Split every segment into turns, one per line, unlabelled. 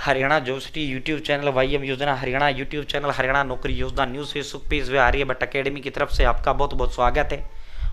Haryana job city YouTube channel, YM योजना Haryana YouTube channel, Haryana नौकरी योजना न्यूज़ फेसबुक पेज वे आर्यभट्ट अकेडमी की तरफ से आपका बहुत बहुत स्वागत है।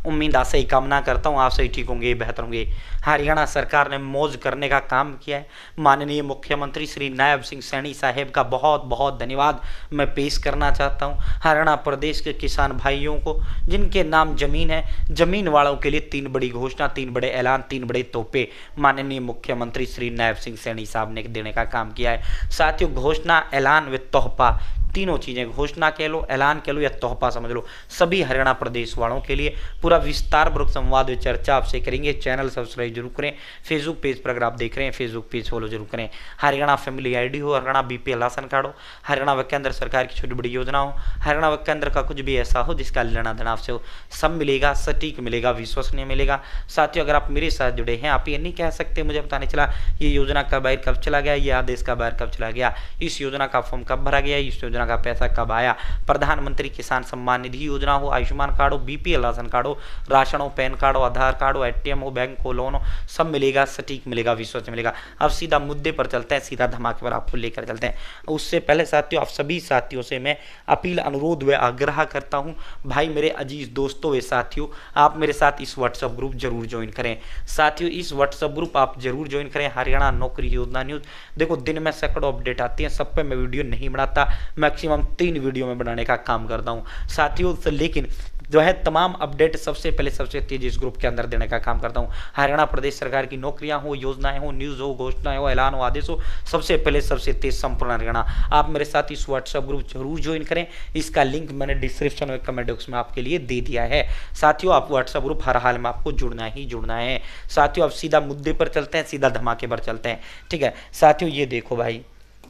उम्मीद आशा ही कामना करता हूँ आप सही ठीक होंगे, बेहतर होंगे। हरियाणा सरकार ने मौज करने का काम किया है। माननीय मुख्यमंत्री श्री नायब सिंह सैनी साहेब का बहुत बहुत धन्यवाद मैं पेश करना चाहता हूँ हरियाणा प्रदेश के किसान भाइयों को, जिनके नाम जमीन है। जमीन वालों के लिए 3 बड़ी घोषणा, 3 बड़े ऐलान, 3 बड़े तोहफे माननीय मुख्यमंत्री श्री नायब सिंह सैनी साहब ने देने का काम किया है। साथियों, घोषणा, ऐलान व तोहफा, तीनों चीजें, घोषणा कह लो, ऐलान कह लो या तोहफा समझ लो, सभी हरियाणा प्रदेश वालों के लिए पूरा विस्तार पूर्वक संवाद व चर्चा आपसे करेंगे। चैनल सब्सक्राइब जरूर करें। फेसबुक पेज पर अगर आप देख रहे हैं, फेसबुक पेज फॉलो जरूर करें। हरियाणा फैमिली आईडी हो, हरियाणा बीपीएल राशन कार्ड हो, हरियाणा व केंद्र सरकार की छोटी बड़ी योजना हो, हरियाणा व केंद्र का कुछ भी ऐसा हो जिसका लेना देना आपसे हो, सब मिलेगा, सटीक मिलेगा, विश्वसनीय मिलेगा। साथियों, अगर आप मेरे साथ जुड़े हैं, आप ये नहीं कह सकते मुझे पता नहीं चला ये योजना कब आई, कब चला गया, ये आदेश कब आया, कब चला गया, इस योजना का फॉर्म कब भरा गया, इस योजना का पैसा कब आया। प्रधानमंत्री किसान सम्मान निधि योजना हो, आयुष्मान कार्ड हो, बीपीएल राशन कार्ड हो, राशन हो, पैन कार्ड हो, आधार कार्ड हो, एटीएम हो, बैंक हो, लोन हो, सब मिलेगा, सटीक मिलेगा, विश्वसनीय मिलेगा। अब सीधा मुद्दे पर चलते हैं, सीधा धमाके पर आपको लेकर चलते हैं। उससे पहले साथियों, आप सभी साथियों से मैं अपील, अनुरोध व आग्रह करता हूं, भाई मेरे अजीज दोस्तों व साथियों, आप मेरे साथ इस व्हाट्सएप ग्रुप जरूर ज्वाइन करें। साथियों, इस व्हाट्सएप ग्रुप आप जरूर ज्वाइन करें, हरियाणा नौकरी योजना न्यूज़। देखो, दिन में सैकड़ों अपडेट आती हैं, सब पे मैं वीडियो नहीं बनाता, मैक्सिमम 3 वीडियो में बनाने का काम करता हूं साथियों। लेकिन जो है तमाम अपडेट सबसे पहले सबसे तेज इस ग्रुप के अंदर देने का काम करता हूं। हरियाणा प्रदेश सरकार की नौकरियां हो, योजनाएं हो, न्यूज़ हो, घोषणाएं हो, ऐलान हो, आदेश हो, सबसे पहले सबसे तेज संपूर्ण हरियाणा। आप मेरे साथ इस व्हाट्सएप ग्रुप जरूर ज्वाइन करें। इसका लिंक मैंने डिस्क्रिप्शन में, कमेंट बॉक्स में आपके लिए दे दिया है। साथियों, आप व्हाट्सएप ग्रुप हर हाल में आपको जुड़ना ही जुड़ना है। साथियों, अब सीधा मुद्दे पर चलते हैं, सीधा धमाके पर चलते हैं, ठीक है। साथियों, ये देखो भाई,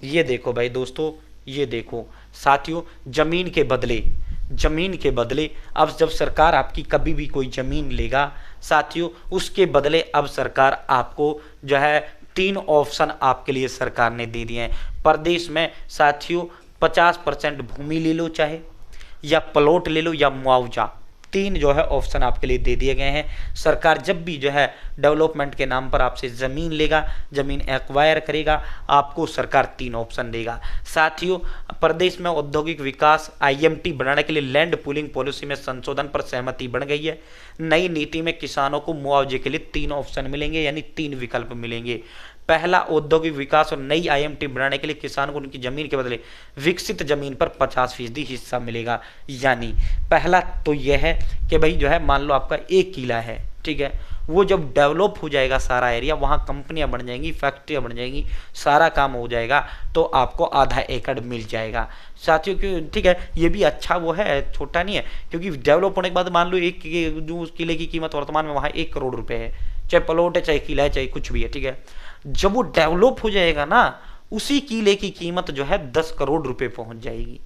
ये देखो भाई दोस्तों, ये देखो साथियों, जमीन के बदले अब जब सरकार आपकी कभी भी कोई जमीन लेगा साथियों, उसके बदले अब सरकार आपको जो है 3 ऑप्शन आपके लिए सरकार ने दे दिए हैं। प्रदेश में साथियों 50% भूमि ले लो, चाहे या प्लॉट ले लो या मुआवजा, 3 जो है ऑप्शन आपके लिए दे दिए गए हैं। सरकार जब भी जो है डेवलपमेंट के नाम पर आपसे ज़मीन लेगा, ज़मीन एक्वायर करेगा, आपको सरकार 3 ऑप्शन देगा। साथियों, प्रदेश में औद्योगिक विकास आईएमटी बनाने के लिए लैंड पूलिंग पॉलिसी में संशोधन पर सहमति बन गई है। नई नीति में किसानों को मुआवजे के लिए 3 ऑप्शन मिलेंगे, यानी 3 विकल्प मिलेंगे। पहला, औद्योगिक विकास और नई आईएमटी बनाने के लिए किसान को उनकी जमीन के बदले विकसित जमीन पर 50% हिस्सा मिलेगा। यानी पहला तो यह है कि भाई जो है मान लो आपका 1 किला है, ठीक है, वो जब डेवलप हो जाएगा सारा एरिया, वहाँ कंपनियां बन जाएंगी, फैक्ट्रियां बन जाएंगी, सारा काम हो जाएगा, तो आपको आधा एकड़ मिल जाएगा साथियों। क्यों, ठीक है, ये भी अच्छा वो है, छोटा नहीं है, क्योंकि डेवलप होने के बाद मान लो एक जो उस किले की कीमत वर्तमान में वहाँ 1 करोड़ रुपए है, चाहे प्लॉट है, चाहे किला है, चाहे कुछ भी है, ठीक है। जब वो डेवलप हो जाएगा ना, उसी किले की कीमत जो है 10 करोड़ रुपए पहुंच जाएगी।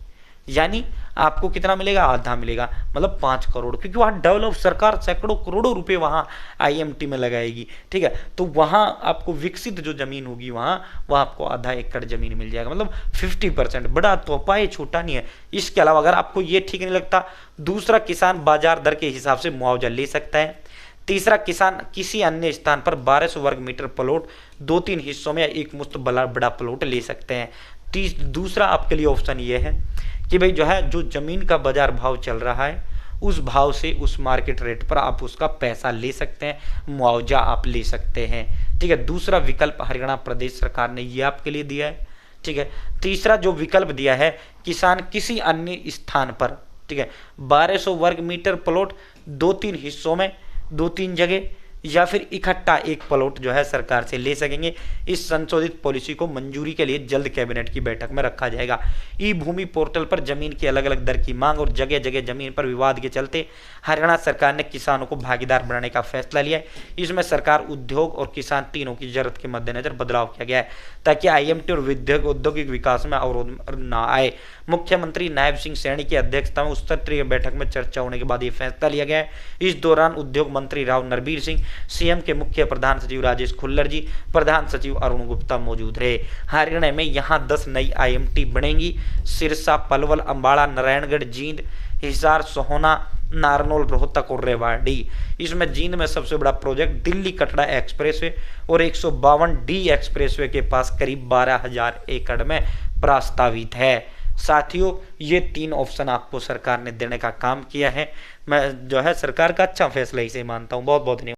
यानी आपको कितना मिलेगा, आधा मिलेगा, मतलब 5 करोड़, क्योंकि वहाँ डेवलप सरकार सैकड़ों करोड़ों रुपए वहाँ आईएमटी में लगाएगी, ठीक है। तो वहाँ आपको विकसित जो जमीन होगी वहाँ आपको आधा एकड़ जमीन मिल जाएगा, मतलब 50%। बड़ा तोहफा है, छोटा नहीं है। इसके अलावा अगर आपको ये ठीक नहीं लगता, दूसरा, किसान बाजार दर के हिसाब से मुआवजा ले सकता है। तीसरा, किसान किसी अन्य स्थान पर 1200 वर्ग मीटर प्लॉट 2-3 हिस्सों में एक मुश्त बड़ा प्लॉट ले सकते हैं। दूसरा आपके लिए ऑप्शन ये है कि भाई जो है जो जमीन का बाजार भाव चल रहा है, उस भाव से, उस मार्केट रेट पर आप उसका पैसा ले सकते हैं, मुआवजा आप ले सकते हैं, ठीक है। दूसरा विकल्प हरियाणा प्रदेश सरकार ने ये आपके लिए दिया है, ठीक है। तीसरा जो विकल्प दिया है, किसान किसी अन्य स्थान पर, ठीक है, 1200 वर्ग मीटर प्लॉट 2-3 हिस्सों में, 2-3 जगह, या फिर इकट्ठा एक प्लॉट जो है सरकार से ले सकेंगे। इस संशोधित पॉलिसी को मंजूरी के लिए जल्द कैबिनेट की बैठक में रखा जाएगा। ई भूमि पोर्टल पर जमीन की अलग अलग दर की मांग और जगह जगह जमीन पर विवाद के चलते हरियाणा सरकार ने किसानों को भागीदार बनाने का फैसला लिया है। इसमें सरकार, उद्योग और किसान तीनों की जरूरत के मद्देनजर बदलाव किया गया है, ताकि आईएमटी और औद्योगिक विकास में अवरोध न आए। मुख्यमंत्री नायब सिंह सैनी की अध्यक्षता में उच्च स्तरीय बैठक में चर्चा होने के बाद यह फैसला लिया गया है। इस दौरान उद्योग मंत्री राव नरबीर सिंह, सीएम के मुख्य प्रधान सचिव राजेश खुल्लर जी, प्रधान सचिव अरुण गुप्ता मौजूद रहे। हरियाणा में यहाँ 10 नई आईएमटी बनेंगी। सिरसा, पलवल, अंबाला, नारायणगढ़, जींद, हिसार, सोहना, नारनौल, रोहतक और रेवाड़ी। इसमें जींद में सबसे बड़ा प्रोजेक्ट दिल्ली कटरा एक्सप्रेसवे और 152D एक्सप्रेसवे के पास करीब 12,000 एकड़ में प्रस्तावित है। साथियों, ये 3 ऑप्शन आपको सरकार ने देने का काम किया है। मैं जो है सरकार का अच्छा फैसला इसे मानता हूँ। बहुत बहुत धन्यवाद।